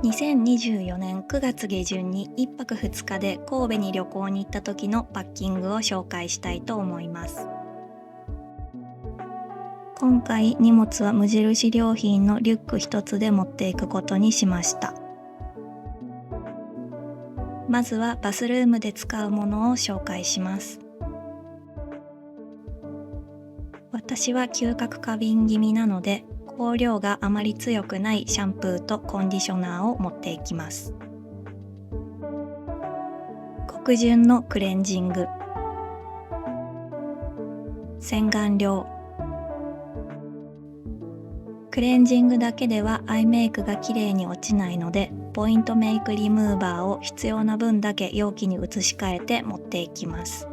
2024年9月下旬に1泊2日で神戸に旅行に行った時のパッキングを紹介したいと思います。今回荷物は無印良品のリュック一つで持っていくことにしました。まずはバスルームで使うものを紹介します。私は嗅覚過敏気味なので香料があまり強くないシャンプーとコンディショナーを持っていきます。黒潤のクレンジング、洗顔料。クレンジングだけではアイメイクが綺麗に落ちないので、ポイントメイクリムーバーを必要な分だけ容器に移し替えて持っていきます。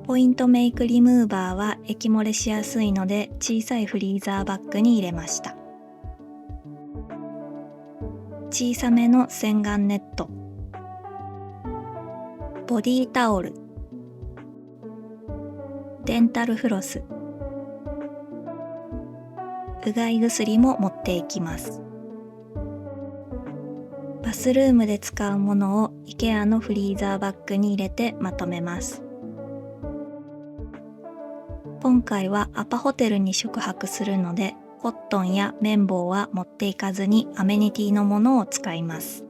ポイントメイクリムーバーは液漏れしやすいので小さいフリーザーバッグに入れました。小さめの洗顔ネット、ボディタオル、デンタルフロス、うがい薬も持っていきます。バスルームで使うものを IKEA のフリーザーバッグに入れてまとめます。今回はアパホテルに宿泊するので、コットンや綿棒は持っていかずにアメニティのものを使います。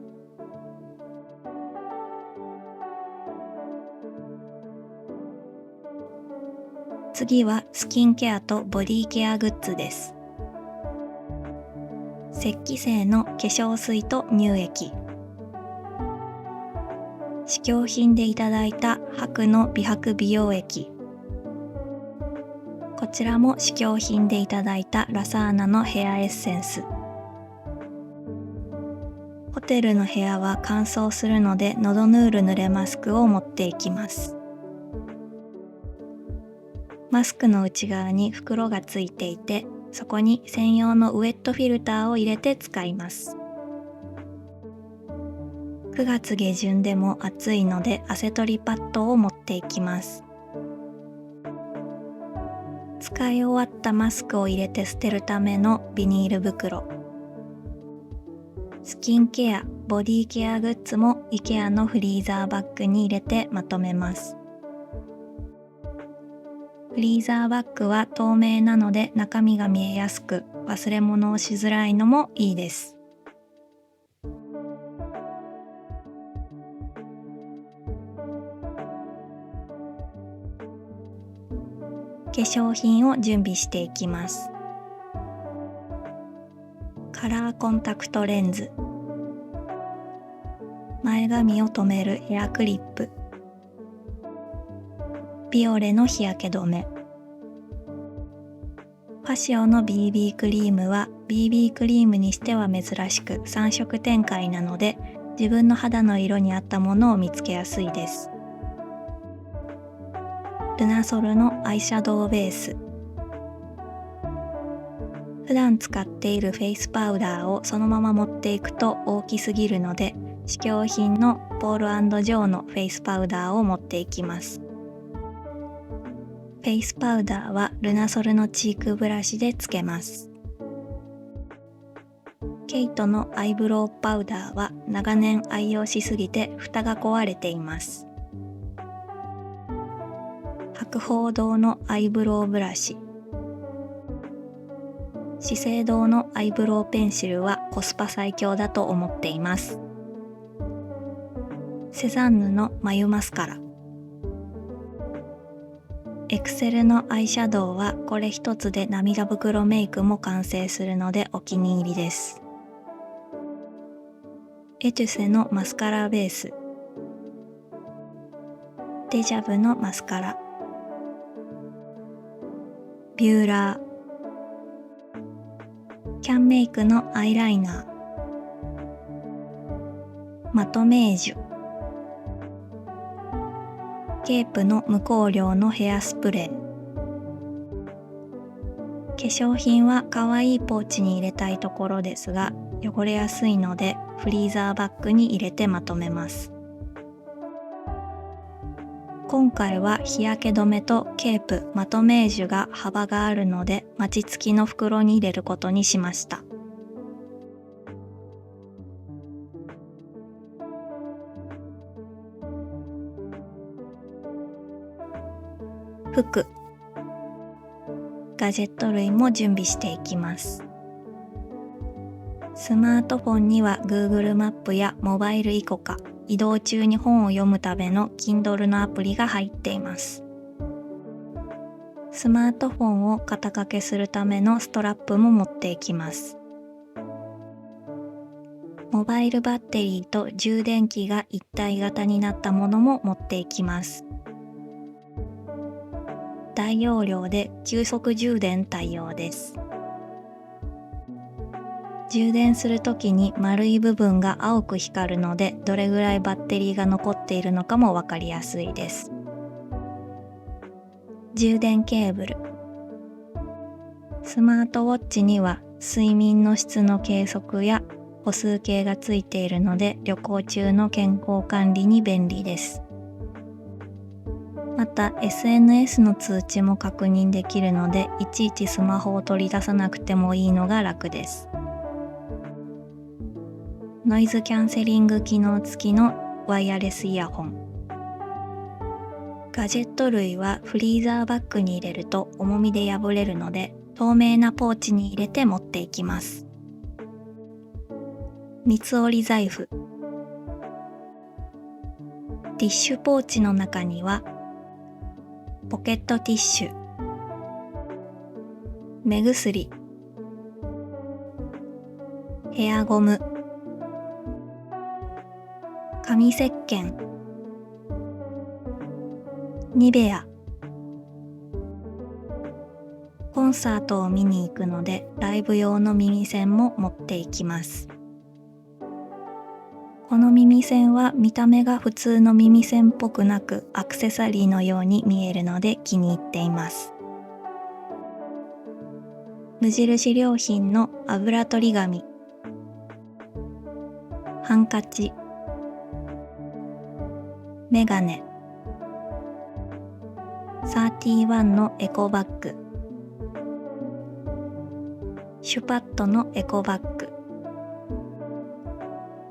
次はスキンケアとボディケアグッズです。石器製の化粧水と乳液、試供品でいただいた白の美白美容液、こちらも試供品でいただいたラサーナのヘアエッセンス。ホテルの部屋は乾燥するので喉ヌール濡れマスクを持っていきます。マスクの内側に袋がついていて、そこに専用のウェットフィルターを入れて使います。9月下旬でも暑いので汗取りパッドを持っていきます。使い終わったマスクを入れて捨てるためのビニール袋。スキンケア、ボディケアグッズも IKEA のフリーザーバッグに入れてまとめます。フリーザーバッグは透明なので中身が見えやすく、忘れ物をしづらいのもいいです。化粧品を準備していきます。カラーコンタクトレンズ、前髪を留めるヘアクリップ、ビオレの日焼け止め、ファシオの BB クリームは BB クリームにしては珍しく3色展開なので、自分の肌の色に合ったものを見つけやすいです。ルナソルのアイシャドウベース。普段使っているフェイスパウダーをそのまま持っていくと大きすぎるので、試供品のポール&ジョーのフェイスパウダーを持っていきます。フェイスパウダーはルナソルのチークブラシでつけます。ケイトのアイブロウパウダーは長年愛用しすぎて蓋が壊れています。博報堂のアイブロウブラシ、資生堂のアイブロウペンシルはコスパ最強だと思っています。セザンヌの眉マスカラ、エクセルのアイシャドウはこれ一つで涙袋メイクも完成するのでお気に入りです。エトゥセのマスカラベース、デジャブのマスカラ、ビューラー、キャンメイクのアイライナー、マトメージュ、ケープの無香料のヘアスプレー。化粧品は可愛いポーチに入れたいところですが、汚れやすいのでフリーザーバッグに入れてまとめます。今回は日焼け止めとケープ、マトメージュが幅があるので、マチ付きの袋に入れることにしました。服、ガジェット類も準備していきます。スマートフォンには Google マップやモバイルイコカ、移動中に本を読むための Kindle のアプリが入っています。スマートフォンを肩掛けするためのストラップも持っていきます。モバイルバッテリーと充電器が一体型になったものも持っていきます。大容量で急速充電対応です。充電するときに丸い部分が青く光るので、どれぐらいバッテリーが残っているのかもわかりやすいです。充電ケーブル。スマートウォッチには睡眠の質の計測や歩数計がついているので、旅行中の健康管理に便利です。また SNS の通知も確認できるので、いちいちスマホを取り出さなくてもいいのが楽です。ノイズキャンセリング機能付きのワイヤレスイヤホン。ガジェット類はフリーザーバッグに入れると重みで破れるので、透明なポーチに入れて持っていきます。三つ折り財布。ティッシュポーチの中にはポケットティッシュ、目薬、ヘアゴム、紙石鹸、ニベア。コンサートを見に行くのでライブ用の耳栓も持っていきます。この耳栓は見た目が普通の耳栓っぽくなく、アクセサリーのように見えるので気に入っています。無印良品の油取り紙、ハンカチ、メガネ、31のエコバッグ、シュパットのエコバッグ、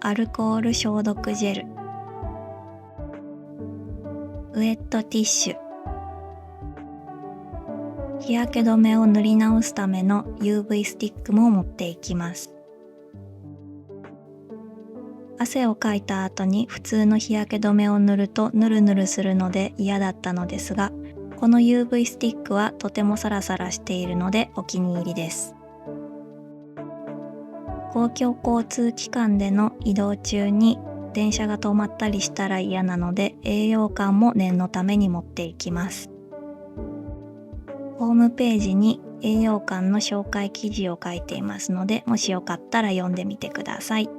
アルコール消毒ジェル、ウェットティッシュ、日焼け止めを塗り直すための UV スティックも持っていきます。汗をかいた後に普通の日焼け止めを塗るとヌルヌルするので嫌だったのですが、この UV スティックはとてもサラサラしているのでお気に入りです。公共交通機関での移動中に電車が止まったりしたら嫌なので、栄養感も念のために持っていきます。ホームページに栄養感の紹介記事を書いていますので、もしよかったら読んでみてください。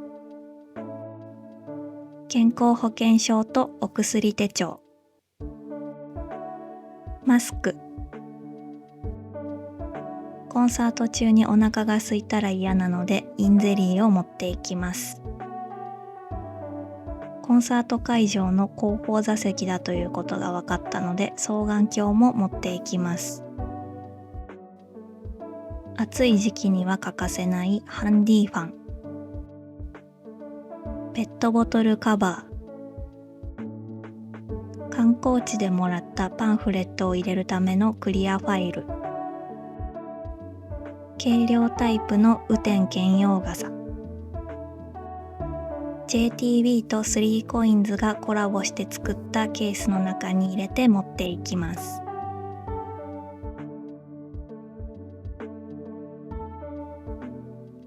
健康保険証とお薬手帳、マスク。コンサート中にお腹が空いたら嫌なのでインゼリーを持っていきます。コンサート会場の後方座席だということが分かったので、双眼鏡も持っていきます。暑い時期には欠かせないハンディファン、ペットボトルカバー、観光地でもらったパンフレットを入れるためのクリアファイル、軽量タイプの雨天兼用傘、JTB と3COINS がコラボして作ったケースの中に入れて持っていきます。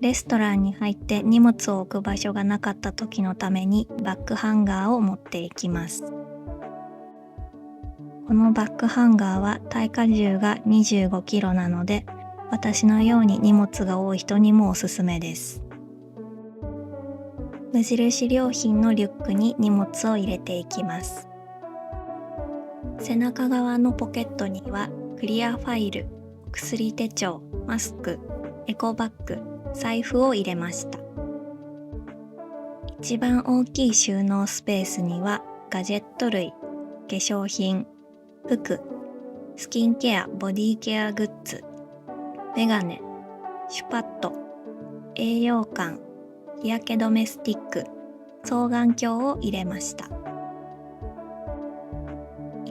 レストランに入って荷物を置く場所がなかった時のためにバッグハンガーを持っていきます。このバッグハンガーは耐荷重が 25kg なので、私のように荷物が多い人にもおすすめです。無印良品のリュックに荷物を入れていきます。背中側のポケットにはクリアファイル、薬手帳、マスク、エコバッグ、財布を入れました。一番大きい収納スペースにはガジェット類、化粧品、服、スキンケア、ボディケアグッズ、メガネ、シュパット、栄養感、日焼け止めスティック、双眼鏡を入れました。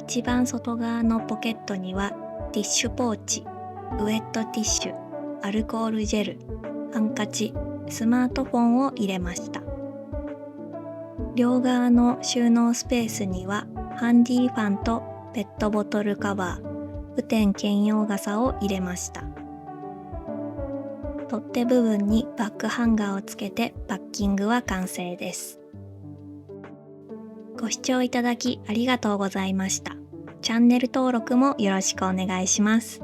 一番外側のポケットにはティッシュポーチ、ウェットティッシュ、アルコールジェル、ハンカチ、スマートフォンを入れました。両側の収納スペースにはハンディファンとペットボトルカバー、雨天兼用傘を入れました。取っ手部分にバックハンガーをつけてパッキングは完成です。ご視聴いただきありがとうございました。チャンネル登録もよろしくお願いします。